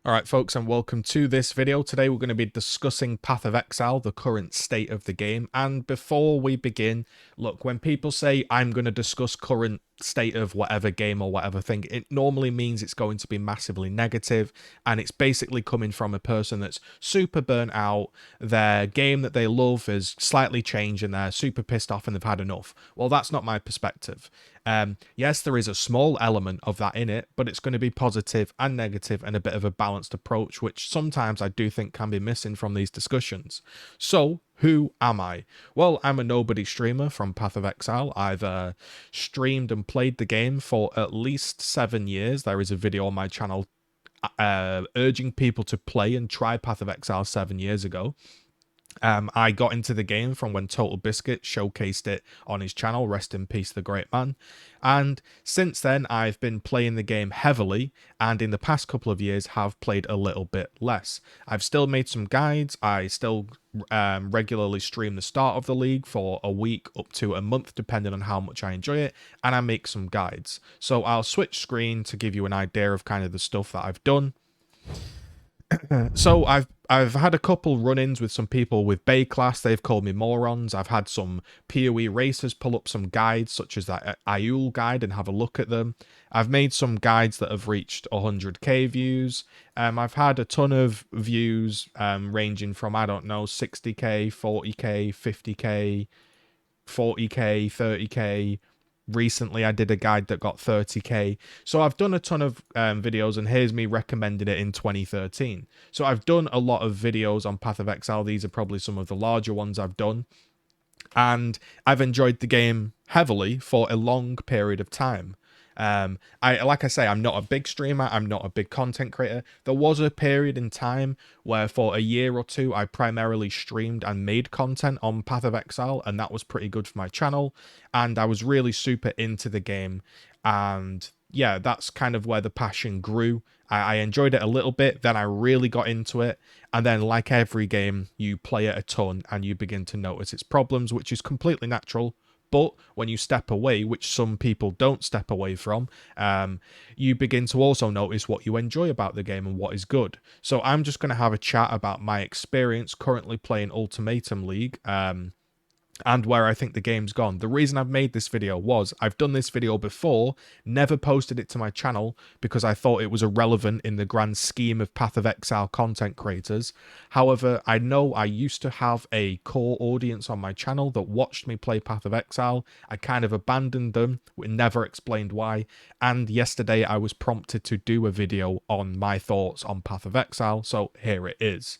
Alright folks, and welcome to this video. Today we're going to be discussing Path of Exile, the current state of the game. And before we begin, look, when people say I'm going to discuss current state of whatever game or whatever thing, it normally means it's going to be massively negative, and it's basically coming from a person that's super burnt out, their game that they love has slightly changed and they're super pissed off and they've had enough. Well, that's not my perspective. Yes, there is a small element of that in it, but it's going to be positive and negative and a bit of a balanced approach, which sometimes I do think can be missing from these discussions. So, who am I? Well, I'm a nobody streamer from Path of Exile. I've streamed and played the game for at least 7 years. There is a video on my channel urging people to play and try Path of Exile 7 years ago. I got into the game from when Total Biscuit showcased it on his channel, rest in peace the great man, and since then I've been playing the game heavily, and in the past couple of years have played a little bit less. I've still made some guides, I still regularly stream the start of the league for a week up to a month depending on how much I enjoy it, and I make some guides. So I'll switch screen to give you an idea of kind of the stuff that I've done. So I've had a couple run-ins with some people with Bay class. They've called me morons. I've had some PoE racers pull up some guides such as that Ayul guide and have a look at them. I've made some guides that have reached 100k views. I've had a ton of views ranging from, I don't know, 60k, 40k, 50k, 40k, 30k. Recently I did a guide that got 30k. So I've done a ton of videos, and here's me recommending it in 2013. So I've done a lot of videos on Path of Exile. These are probably some of the larger ones I've done, and I've enjoyed the game heavily for a long period of time. Like I say, I'm not a big streamer, I'm not a big content creator. There was a period in time where for a year or two I primarily streamed and made content on Path of Exile, and that was pretty good for my channel, and I was really super into the game, and yeah, that's kind of where the passion grew. I enjoyed it a little bit, then I really got into it, and then like every game, you play it a ton and you begin to notice its problems, which is completely natural. But when you step away, which some people don't step away from, you begin to also notice what you enjoy about the game and what is good. So I'm just going to have a chat about my experience currently playing Ultimatum League, and where I think the game's gone. The reason I've made this video was I've done this video before, never posted it to my channel because I thought it was irrelevant in the grand scheme of Path of Exile content creators. However, I know I used to have a core audience on my channel that watched me play Path of Exile. I kind of abandoned them, never explained why, and yesterday I was prompted to do a video on my thoughts on Path of Exile, so here it is.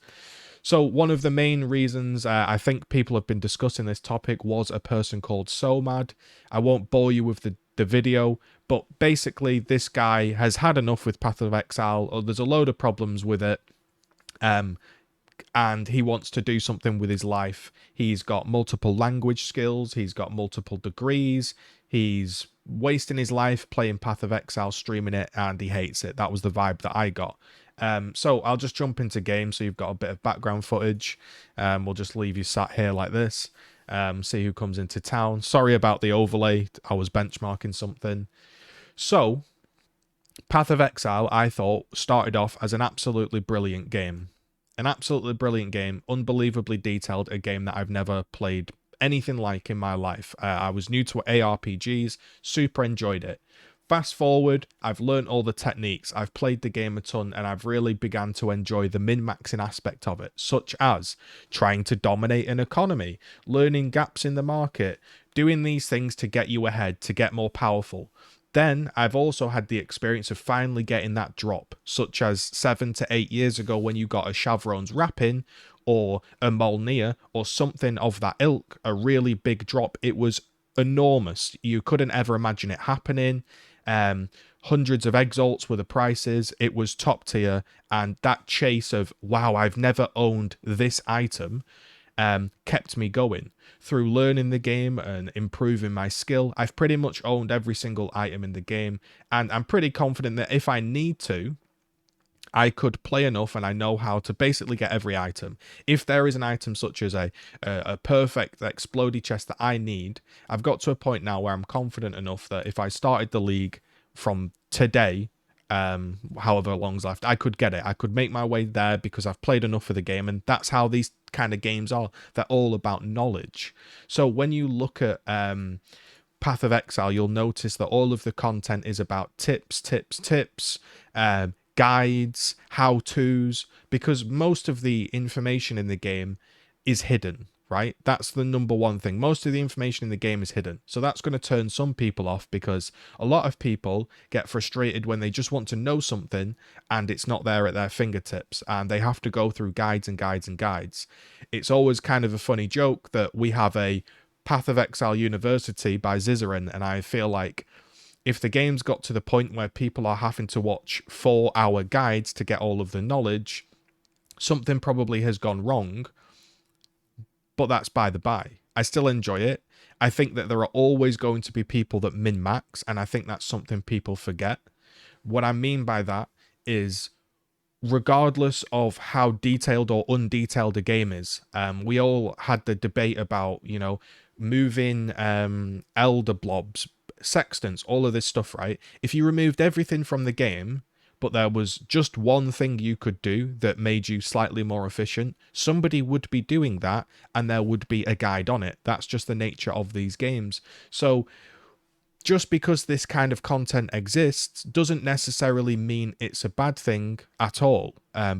So one of the main reasons I think people have been discussing this topic was a person called SoMad. I won't bore you with the video, but basically this guy has had enough with Path of Exile. There's a load of problems with it, and he wants to do something with his life. He's got multiple language skills, he's got multiple degrees, he's wasting his life playing Path of Exile, streaming it, and he hates it. That was the vibe that I got. So I'll just jump into game so you've got a bit of background footage. We'll just leave you sat here like this. See who comes into town. Sorry about the overlay. I was benchmarking something. So, Path of Exile, I thought, started off as an absolutely brilliant game. An absolutely brilliant game. Unbelievably detailed. A game that I've never played anything like in my life. I was new to ARPGs. Super enjoyed it. Fast forward, I've learnt all the techniques, I've played the game a ton, and I've really began to enjoy the min-maxing aspect of it, such as trying to dominate an economy, learning gaps in the market, doing these things to get you ahead, to get more powerful. Then I've also had the experience of finally getting that drop, such as 7 to 8 years ago when you got a Chevron's Rappin, or a Molnir, or something of that ilk, a really big drop. It was enormous. You couldn't ever imagine it happening. Hundreds of exalts were the prices. It was top tier, and that chase of wow, I've never owned this item kept me going. Through learning the game and improving my skill, I've pretty much owned every single item in the game, and I'm pretty confident that if I need to, I could play enough and I know how to basically get every item. If there is an item such as a perfect explodey chest that I need, I've got to a point now where I'm confident enough that if I started the league from today, however long's left. I could get it. I could make my way there because I've played enough of the game, and that's how these kind of games are. They're all about knowledge. So when you look at Path of Exile, you'll notice that all of the content is about tips, guides, how-tos, because most of the information in the game is hidden, right? That's the number one thing. Most of the information in the game is hidden. So that's going to turn some people off, because a lot of people get frustrated when they just want to know something and it's not there at their fingertips, and they have to go through guides and guides and guides. It's always kind of a funny joke that we have a Path of Exile University by GGZII, and I feel like if the game's got to the point where people are having to watch 4-hour guides to get all of the knowledge, something probably has gone wrong, but that's by the by. I still enjoy it. I think that there are always going to be people that min-max, and I think that's something people forget. What I mean by that is, regardless of how detailed or undetailed a game is, we all had the debate about, moving elder blobs, sextants, all of this stuff, right? If you removed everything from the game, but there was just one thing you could do that made you slightly more efficient, somebody would be doing that, and there would be a guide on it. That's just the nature of these games. So just because this kind of content exists doesn't necessarily mean it's a bad thing at all.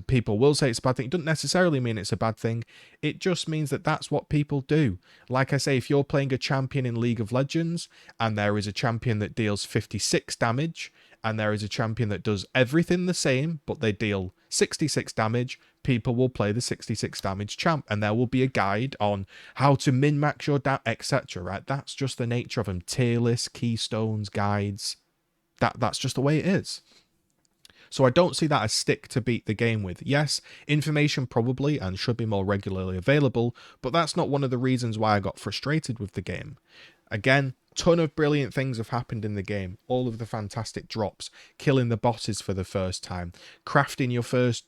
People will say it's a bad thing. It doesn't necessarily mean it's a bad thing. It just means that that's what people do. Like I say, if you're playing a champion in League of Legends and there is a champion that deals 56 damage and there is a champion that does everything the same, but they deal 66 damage, people will play the 66 damage champ, and there will be a guide on how to min-max your etc. Right? That's just the nature of them. Tier lists, keystones, guides. That's just the way it is. So I don't see that as stick to beat the game with. Yes, information probably and should be more regularly available, but that's not one of the reasons why I got frustrated with the game. Again, ton of brilliant things have happened in the game. All of the fantastic drops, killing the bosses for the first time, crafting your first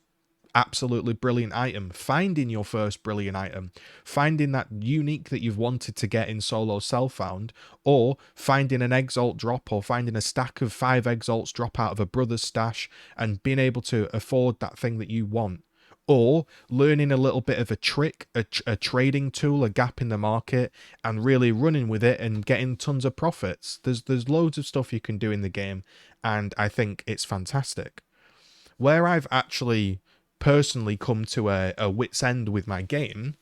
absolutely brilliant item, finding your first brilliant item, finding that unique that you've wanted to get in solo self-found, or finding an exalt drop, or finding a stack of 5 exalts drop out of a brother's stash and being able to afford that thing that you want, or learning a little bit of a trick, a trading tool, a gap in the market, and really running with it and getting tons of profits. There's loads of stuff you can do in the game, and I think it's fantastic. Where I've actually personally come to a wit's end with my game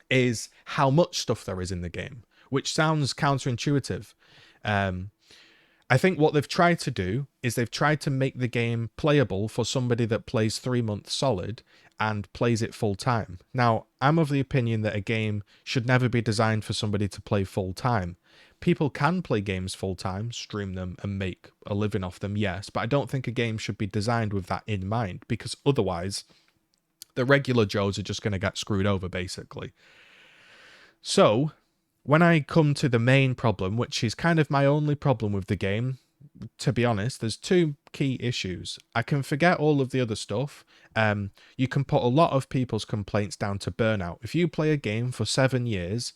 is how much stuff there is in the game, which sounds counterintuitive. I think what they've tried to do is they've tried to make the game playable for somebody that plays 3 months solid and plays it full time. Now, I'm of the opinion that a game should never be designed for somebody to play full time. People can play games full time, stream them, and make a living off them, yes, but I don't think a game should be designed with that in mind, because otherwise the regular Joes are just going to get screwed over, basically. So when I come to the main problem, which is kind of my only problem with the game, to be honest, there's 2 key issues. I can forget all of the other stuff. You can put a lot of people's complaints down to burnout. If you play a game for 7 years,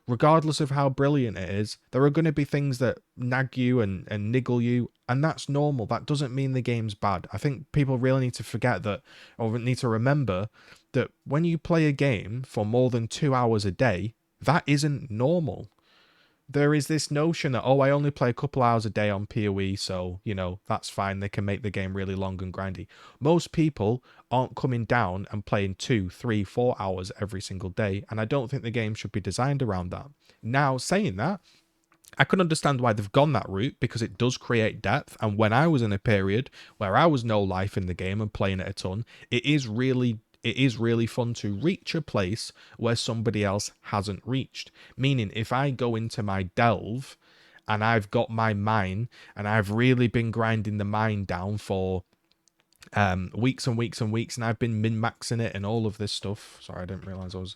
regardless of how brilliant it is, there are going to be things that nag you and niggle you, and that's normal. That doesn't mean the game's bad. I think people really need to forget that, or need to remember that when you play a game for more than 2 hours a day, that isn't normal. There is this notion that, I only play a couple hours a day on PoE, so, that's fine. They can make the game really long and grindy. Most people aren't coming down and playing 2, 3, 4 hours every single day, and I don't think the game should be designed around that. Now, saying that, I can understand why they've gone that route, because it does create depth, and when I was in a period where I was no life in the game and playing it a ton, it is really fun to reach a place where somebody else hasn't reached. Meaning, if I go into my delve and I've got my mine and I've really been grinding the mine down for weeks and weeks and weeks, and I've been min-maxing it and all of this stuff. Sorry, I didn't realize I was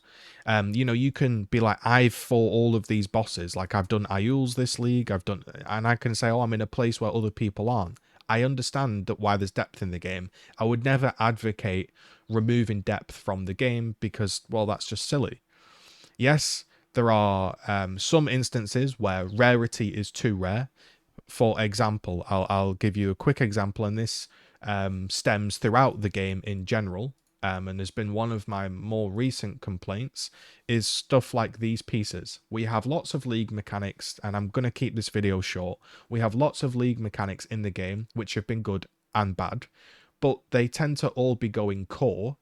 you can be like, I've fought all of these bosses, like I've done Iuls this league, and I can say, I'm in a place where other people aren't. I understand that why there's depth in the game. I would never advocate removing depth from the game, because, well, that's just silly. Yes, there are some instances where rarity is too rare. for example, I'll give you a quick example, and this stems throughout the game in general. And has been one of my more recent complaints, is stuff like these pieces. We have lots of league mechanics, and I'm going to keep this video short. We have lots of league mechanics in the game, which have been good and bad, but they tend to all be going core.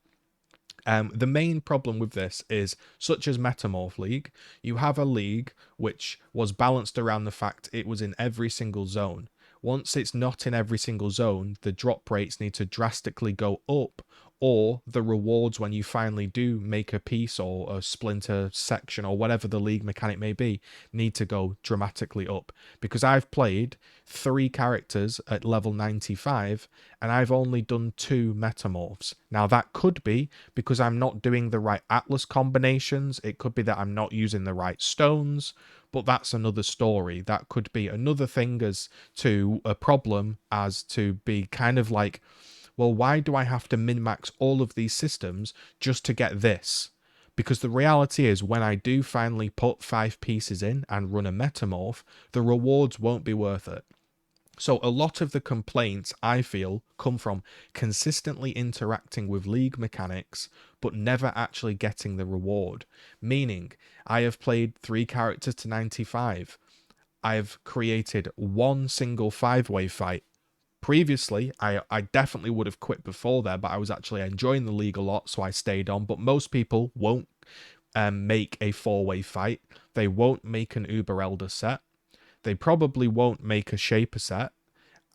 The main problem with this is, such as Metamorph League, you have a league which was balanced around the fact it was in every single zone. Once it's not in every single zone, the drop rates need to drastically go up, or the rewards when you finally do make a piece or a splinter section or whatever the league mechanic may be need to go dramatically up. Because I've played 3 characters at level 95 and I've only done 2 metamorphs. Now that could be because I'm not doing the right atlas combinations, it could be that I'm not using the right stones, but that's another story. That could be another thing as to a problem, as to be kind of like, well, why do I have to min-max all of these systems just to get this? Because the reality is, when I do finally put 5 pieces in and run a metamorph, the rewards won't be worth it. So a lot of the complaints, I feel, come from consistently interacting with league mechanics, but never actually getting the reward. Meaning, I have played 3 characters to 95. I've created one single 5-way fight. Previously, I definitely would have quit before there, but I was actually enjoying the league a lot, so I stayed on. But most people won't make a 4-way fight. They won't make an Uber Elder set. They probably won't make a Shaper set.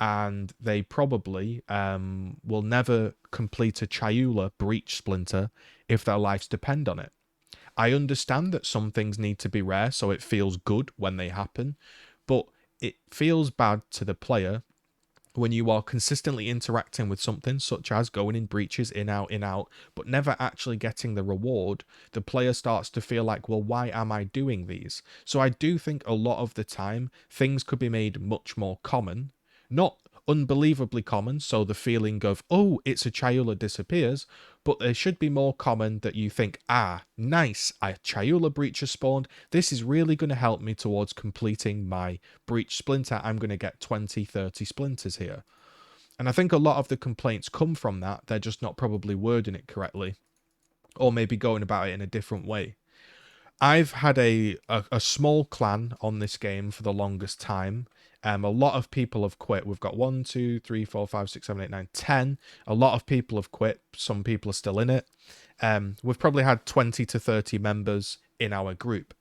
And they probably will never complete a Chayula Breach Splinter if their lives depend on it. I understand that some things need to be rare, so it feels good when they happen, but it feels bad to the player when you are consistently interacting with something such as going in breaches, in out, but never actually getting the reward. The player starts to feel like, well, why am I doing these? So I do think a lot of the time things could be made much more common, not unbelievably common, so the feeling of, oh, it's a Chayula disappears, but they should be more common that you think, ah, nice, a Chayula breach has spawned, this is really going to help me towards completing my breach splinter, I'm going to get 20, 30 splinters here. And I think a lot of the complaints come from that, they're just not probably wording it correctly, or maybe going about it in a different way. I've had a small clan on this game for the longest time. A lot of people have quit. We've got 1, 2, 3, 4, 5, 6, 7, 8, 9, 10. A lot of people have quit. Some people are still in it. We've probably had 20 to 30 members in our group.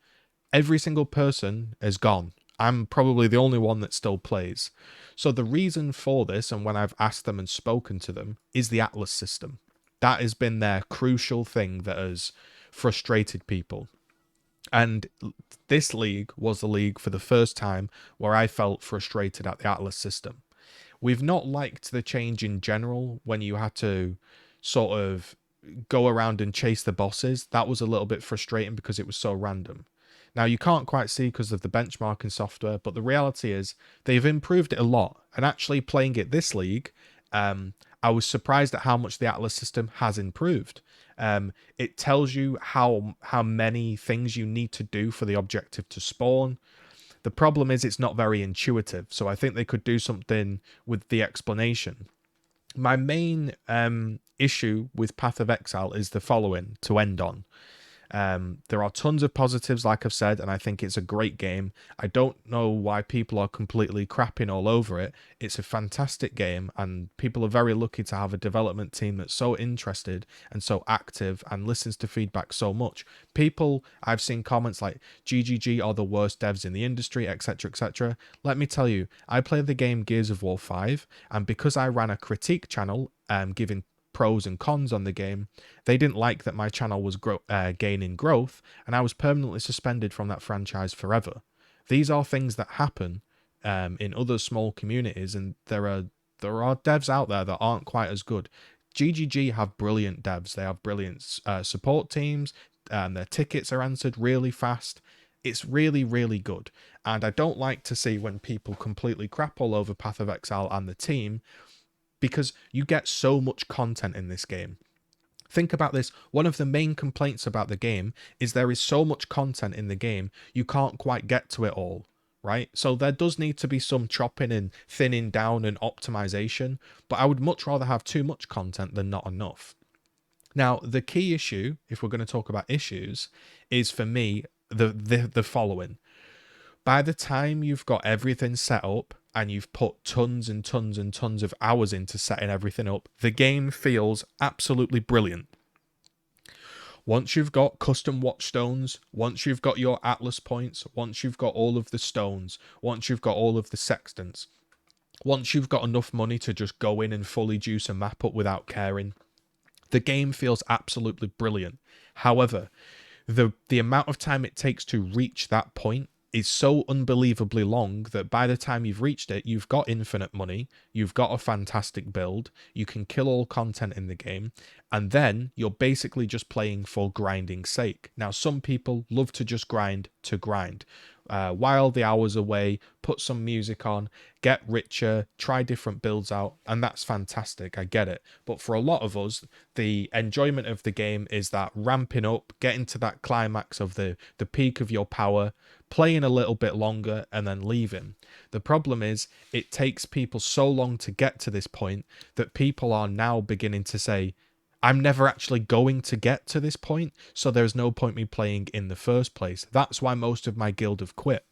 Every single person is gone. I'm probably the only one that still plays. So the reason for this, and when I've asked them and spoken to them, is the Atlas system. That has been their crucial thing that has frustrated people. And this league was the league for the first time where I felt frustrated at the Atlas system. We've not liked the change in general when you had to sort of go around and chase the bosses. That was a little bit frustrating because it was so random. Now, you can't quite see because of the benchmarking software, but the reality is they've improved it a lot. And actually playing it this league, I was surprised at how much the Atlas system has improved. It tells you how many things you need to do for the objective to spawn. The problem is it's not very intuitive, so I think they could do something with the explanation. My main issue with Path of Exile is the following to end on. There are tons of positives, like I've said, and I think it's a great game. I don't know why people are completely crapping all over it. It's a fantastic game, and people are very lucky to have a development team that's so interested and so active and listens to feedback so much. People, I've seen comments like, GGG are the worst devs in the industry, etc, etc. Let me tell you, I played the game Gears of War 5, and because I ran a critique channel, giving pros and cons on the game, they didn't like that my channel was gaining growth, and I was permanently suspended from that franchise forever. These are things that happen in other small communities, and there are devs out there that aren't quite as good. GGG have brilliant devs. They have brilliant support teams. Their tickets are answered really fast. It's really, really good. And I don't like to see when people completely crap all over Path of Exile and the team, because you get so much content in this game. Think about this. One of the main complaints about the game is there is so much content in the game, you can't quite get to it all, right? So there does need to be some chopping and thinning down and optimization, but I would much rather have too much content than not enough. Now, the key issue, if we're going to talk about issues, is for me the following. By the time you've got everything set up and you've put tons and tons and tons of hours into setting everything up, the game feels absolutely brilliant. Once you've got custom watchstones, once you've got your atlas points, once you've got all of the stones, once you've got all of the sextants, once you've got enough money to just go in and fully juice a map up without caring, the game feels absolutely brilliant. However, the amount of time it takes to reach that point is so unbelievably long that by the time you've reached it, you've got infinite money, you've got a fantastic build, you can kill all content in the game, and then you're basically just playing for grinding's sake. Now, some people love to just grind to grind. While the hours away, put some music on, get richer, try different builds out, and that's fantastic. I get it. But for a lot of us, the enjoyment of the game is that ramping up, getting to that climax of the peak of your power, playing a little bit longer, and then leaving. The problem is, it takes people so long to get to this point that people are now beginning to say, I'm never actually going to get to this point, so there's no point me playing in the first place. That's why most of my guild have quit.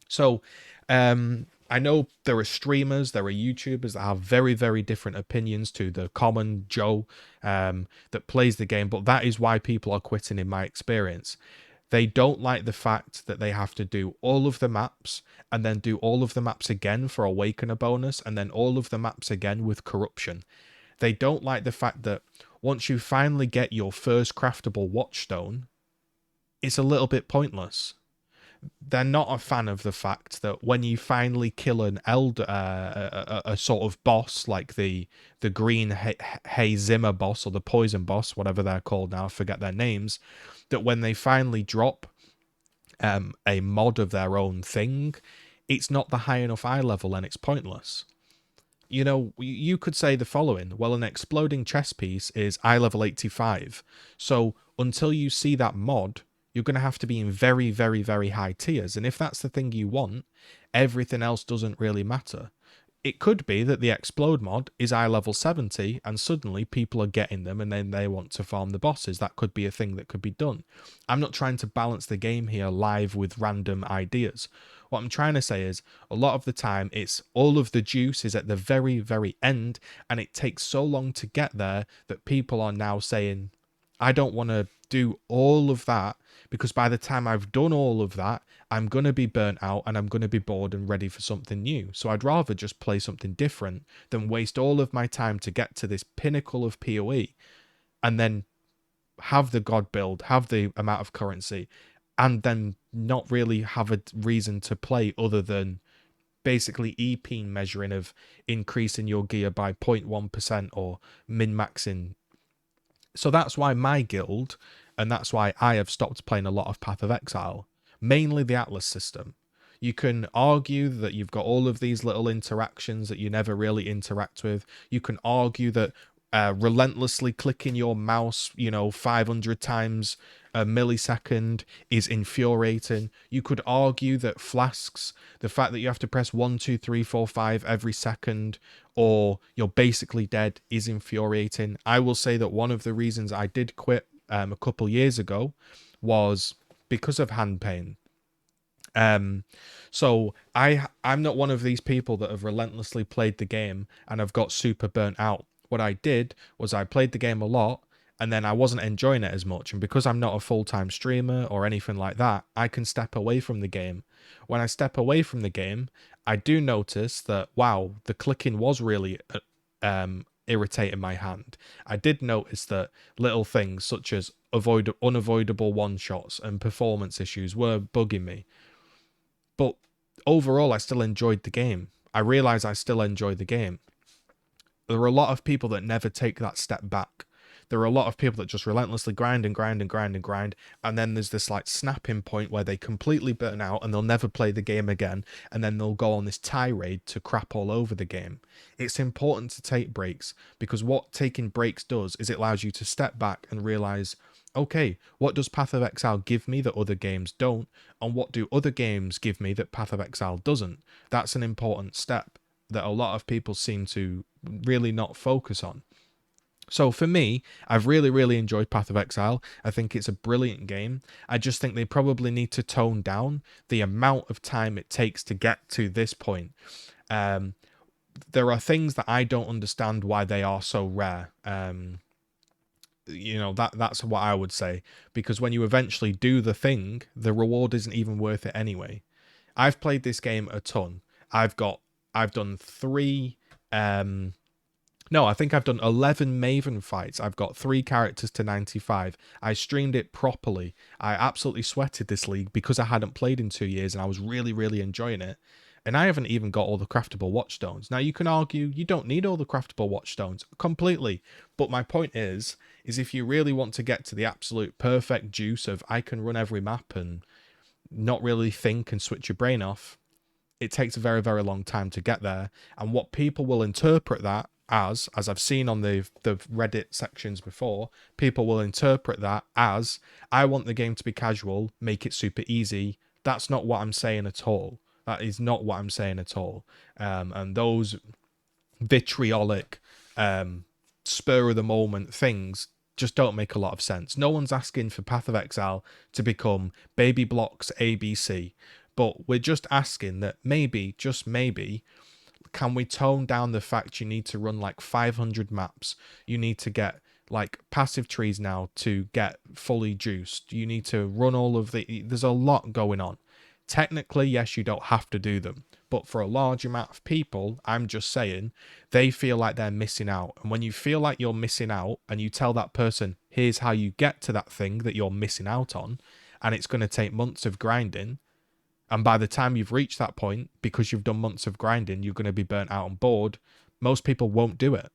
So, I know there are streamers, there are YouTubers that have very, very different opinions to the common Joe that plays the game, but that is why people are quitting in my experience. They don't like the fact that they have to do all of the maps and then do all of the maps again for Awakener bonus and then all of the maps again with corruption. They don't like the fact that once you finally get your first craftable watchstone, it's a little bit pointless. They're not a fan of the fact that when you finally kill an elder, a sort of boss like the green Hey Zimmer boss or the poison boss, whatever they're called now, I forget their names, that when they finally drop a mod of their own thing, it's not the high enough eye level and it's pointless. You know, you could say the following. Well, an exploding chess piece is eye level 85. So until you see that mod, you're going to have to be in very, very, very high tiers. And if that's the thing you want, everything else doesn't really matter. It could be that the explode mod is eye level 70 and suddenly people are getting them and then they want to farm the bosses. That could be a thing that could be done. I'm not trying to balance the game here live with random ideas. What I'm trying to say is a lot of the time it's all of the juice is at the very, very end and it takes so long to get there that people are now saying, I don't want to do all of that because by the time I've done all of that, I'm going to be burnt out and I'm going to be bored and ready for something new. So I'd rather just play something different than waste all of my time to get to this pinnacle of PoE and then have the god build, have the amount of currency, and then not really have a reason to play other than basically EP measuring of increasing your gear by 0.1% or min-maxing. So that's why my guild, and that's why I have stopped playing a lot of Path of Exile, mainly the Atlas system. You can argue that you've got all of these little interactions that you never really interact with. You can argue that relentlessly clicking your mouse, 500 times a millisecond is infuriating. You could argue that flasks, the fact that you have to press 1, 2, 3, 4, 5 every second, or you're basically dead, is infuriating. I will say that one of the reasons I did quit a couple years ago was because of hand pain. So I'm not one of these people that have relentlessly played the game and have got super burnt out. What I did was I played the game a lot and then I wasn't enjoying it as much. And because I'm not a full-time streamer or anything like that, I can step away from the game. When I step away from the game, I do notice that, wow, the clicking was really irritating my hand. I did notice that little things such as unavoidable one-shots and performance issues were bugging me. But overall, I still enjoyed the game. I realize I still enjoy the game. There are a lot of people that never take that step back. There are a lot of people that just relentlessly grind and grind and grind and grind, and then there's this like snapping point where they completely burn out and they'll never play the game again, and then they'll go on this tirade to crap all over the game. It's important to take breaks, because what taking breaks does is it allows you to step back and realize, okay, what does Path of Exile give me that other games don't? And what do other games give me that Path of Exile doesn't? That's an important step that a lot of people seem to really not focus on. So for me, I've really, really enjoyed Path of Exile. I think it's a brilliant game. I just think they probably need to tone down the amount of time it takes to get to this point. There are things that I don't understand why they are so rare. That's what I would say, because when you eventually do the thing, the reward isn't even worth it anyway. I've played this game a ton. I've done three. No, I think I've done 11 Maven fights. I've got 3 characters to 95. I streamed it properly. I absolutely sweated this league because I hadn't played in 2 years and I was really, really enjoying it. And I haven't even got all the craftable watchstones. Now, you can argue you don't need all the craftable watchstones completely. But my point is if you really want to get to the absolute perfect juice of I can run every map and not really think and switch your brain off, it takes a very, very long time to get there. And what people will interpret that as I've seen on the Reddit sections before, people will interpret that as, I want the game to be casual, make it super easy. That's not what I'm saying at all. That is not what I'm saying at all. And those vitriolic, spur of the moment things just don't make a lot of sense. No one's asking for Path of Exile to become Baby Blocks ABC, but we're just asking that maybe, just maybe, can we tone down the fact you need to run like 500 maps? You need to get like passive trees now to get fully juiced. You need to run all of there's a lot going on. Technically, yes, you don't have to do them. But for a large amount of people, I'm just saying, they feel like they're missing out. And when you feel like you're missing out and you tell that person, here's how you get to that thing that you're missing out on, and it's going to take months of grinding, and by the time you've reached that point, because you've done months of grinding, you're going to be burnt out and bored, most people won't do it.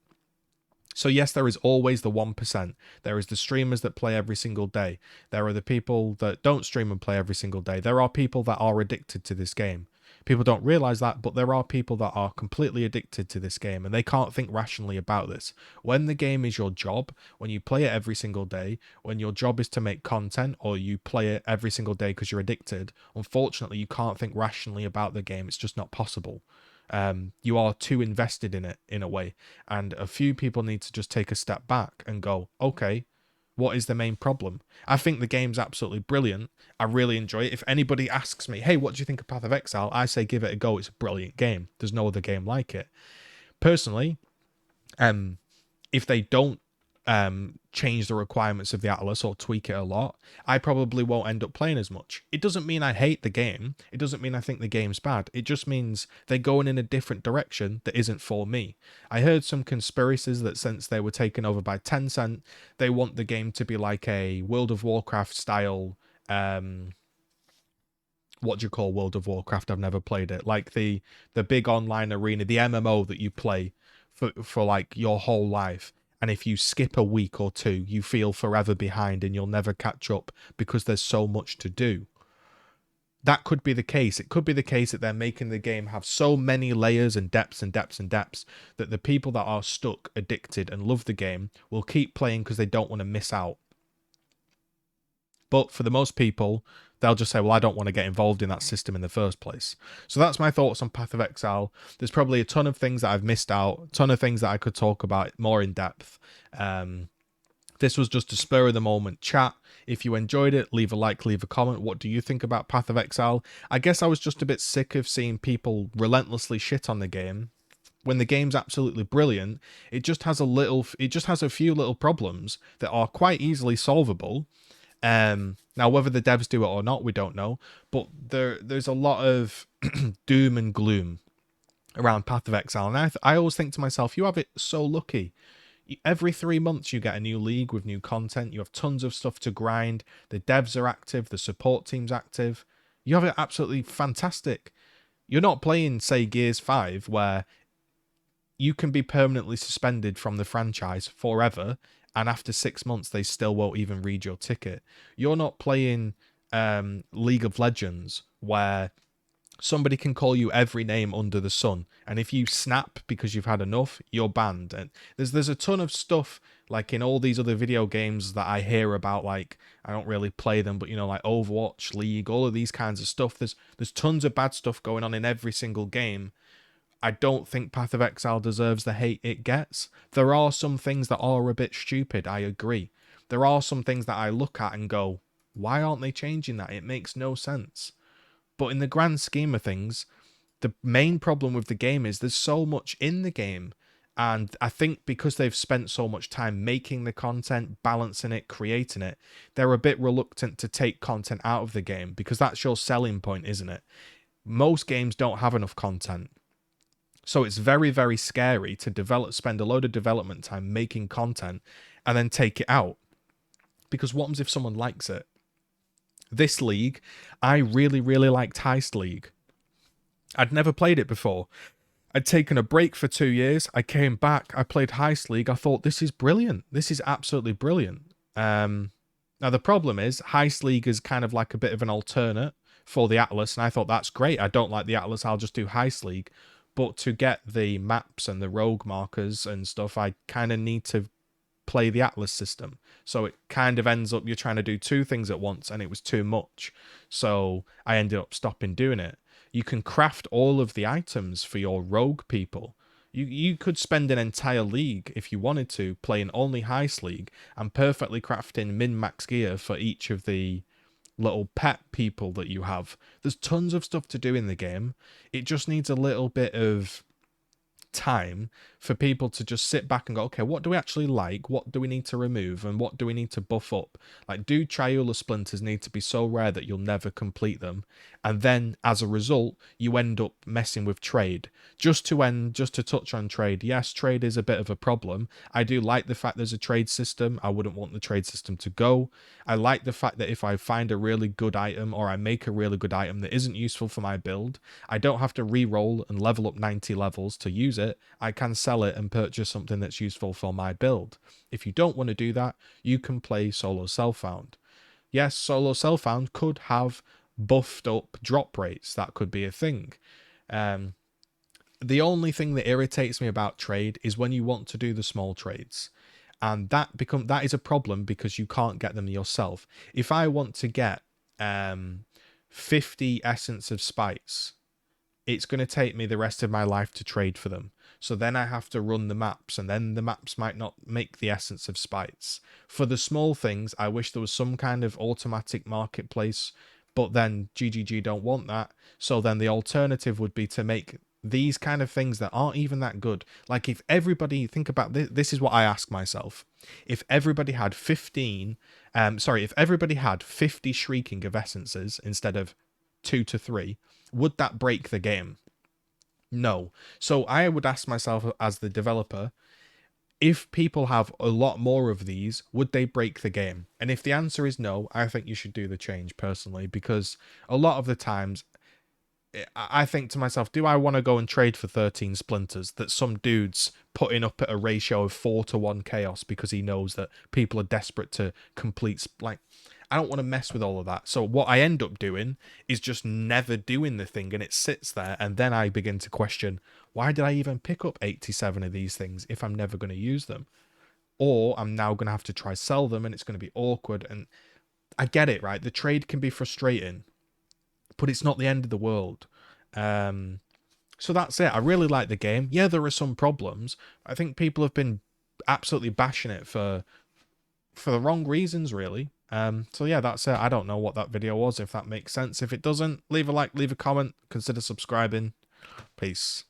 So yes, there is always the 1%. There is the streamers that play every single day. There are the people that don't stream and play every single day. There are people that are addicted to this game. People don't realize that, but there are people that are completely addicted to this game and they can't think rationally about this. When the game is your job, when you play it every single day, when your job is to make content, or you play it every single day because you're addicted, unfortunately you can't think rationally about the game. It's just not possible. You are too invested in it in a way, and a few people need to just take a step back and go, okay, what is the main problem? I think the game's absolutely brilliant. I really enjoy it. If anybody asks me, hey, what do you think of Path of Exile? I say give it a go. It's a brilliant game. There's no other game like it. Personally, if they don't change the requirements of the Atlas or tweak it a lot, I probably won't end up playing as much. It doesn't mean I hate the game. It doesn't mean I think the game's bad. It just means they're going in a different direction that isn't for me. I heard some conspiracies that since they were taken over by Tencent, they want the game to be like a World of Warcraft style, what do you call World of Warcraft? I've never played it. Like the big online arena, the MMO that you play for like your whole life. And if you skip a week or two, you feel forever behind and you'll never catch up because there's so much to do. That could be the case. It could be the case that they're making the game have so many layers and depths and depths and depths that the people that are stuck, addicted, and love the game will keep playing because they don't want to miss out. But for the most people, they'll just say, well, I don't want to get involved in that system in the first place. So that's my thoughts on Path of Exile. There's probably a ton of things that I've missed out, a ton of things that I could talk about more in depth. This was just a spur of the moment chat. If you enjoyed it, leave a like, leave a comment. What do you think about Path of Exile? I guess I was just a bit sick of seeing people relentlessly shit on the game. When the game's absolutely brilliant, it just has a few little problems that are quite easily solvable. Now, whether the devs do it or not, we don't know. But there's a lot of doom and gloom around Path of Exile. And I always think to myself, you have it so lucky. Every 3 months, you get a new league with new content. You have tons of stuff to grind. The devs are active. The support team's active. You have it absolutely fantastic. You're not playing, say, Gears 5, where you can be permanently suspended from the franchise forever, and after 6 months they still won't even read your ticket. You're not playing League of Legends, where Somebody can call you every name under the sun, and if you snap because you've had enough, you're banned. And there's a ton of stuff like in all these other video games that I hear about. Like, I don't really play them, but you know, like Overwatch, League, all of these kinds of stuff. There's tons of bad stuff going on in every single game. I don't think Path of Exile deserves the hate it gets. There are some things that are a bit stupid, I agree. There are some things that I look at and go, why aren't they changing that? It makes no sense. But in the grand scheme of things, the main problem with the game is there's so much in the game. And I think because they've spent so much time making the content, balancing it, creating it, they're a bit reluctant to take content out of the game because that's your selling point, isn't it? Most games don't have enough content. So it's very, very scary to spend a load of development time making content and then take it out. Because what happens if someone likes it? This league, I really, really liked Heist League. I'd never played it before. I'd taken a break for 2 years. I came back. I played Heist League. I thought, this is brilliant. This is absolutely brilliant. Now, the problem is, Heist League is kind of like a bit of an alternate for the Atlas, and I thought, that's great. I don't like the Atlas. I'll just do Heist League. But to get the maps and the rogue markers and stuff, I kind of need to play the Atlas system. So it kind of ends up you're trying to do two things at once, and it was too much. So I ended up stopping doing it. You can craft all of the items for your rogue people. You could spend an entire league, if you wanted to, playing only Heist League and perfectly crafting min-max gear for each of the little pet people that you have. There's tons of stuff to do in the game. It just needs a little bit of time for people to just sit back and go, okay, what do we actually like? What do we need to remove? And what do we need to buff up? Like, do Triula splinters need to be so rare that you'll never complete them? And then, as a result, you end up messing with trade. Just to touch on trade, yes, trade is a bit of a problem. I do like the fact there's a trade system. I wouldn't want the trade system to go. I like the fact that if I find a really good item or I make a really good item that isn't useful for my build, I don't have to re-roll and level up 90 levels to use it. I can sell it and purchase something that's useful for my build. If you don't want to do that, you can play solo self-found. Yes, solo self-found could have buffed up drop rates. That could be a thing. The only thing that irritates me about trade is when you want to do the small trades. And that is a problem because you can't get them yourself. If I want to get 50 Essence of Spice, it's going to take me the rest of my life to trade for them. So then I have to run the maps, and then the maps might not make the Essence of Spice. For the small things, I wish there was some kind of automatic marketplace, but then GGG don't want that. So then the alternative would be to make these kind of things that aren't even that good. Like, if everybody, think about this, this is what I ask myself. If everybody had 50 Shrieking of Essences instead of 2 to 3, would that break the game? No. So I would ask myself as the developer, if people have a lot more of these, would they break the game? And if the answer is no, I think you should do the change personally, because a lot of the times I think to myself, do I want to go and trade for 13 splinters that some dude's putting up at a ratio of 4-to-1 chaos because he knows that people are desperate to complete, like, I don't want to mess with all of that. So what I end up doing is just never doing the thing, and it sits there, and then I begin to question, why did I even pick up 87 of these things if I'm never going to use them? Or I'm now going to have to try sell them, and it's going to be awkward. And I get it, right? The trade can be frustrating, but it's not the end of the world. So that's it. I really like the game. Yeah, there are some problems. I think people have been absolutely bashing it for the wrong reasons, really. So yeah, that's it. I don't know what that video was, if that makes sense. If it doesn't, leave a like, leave a comment, consider subscribing. Peace.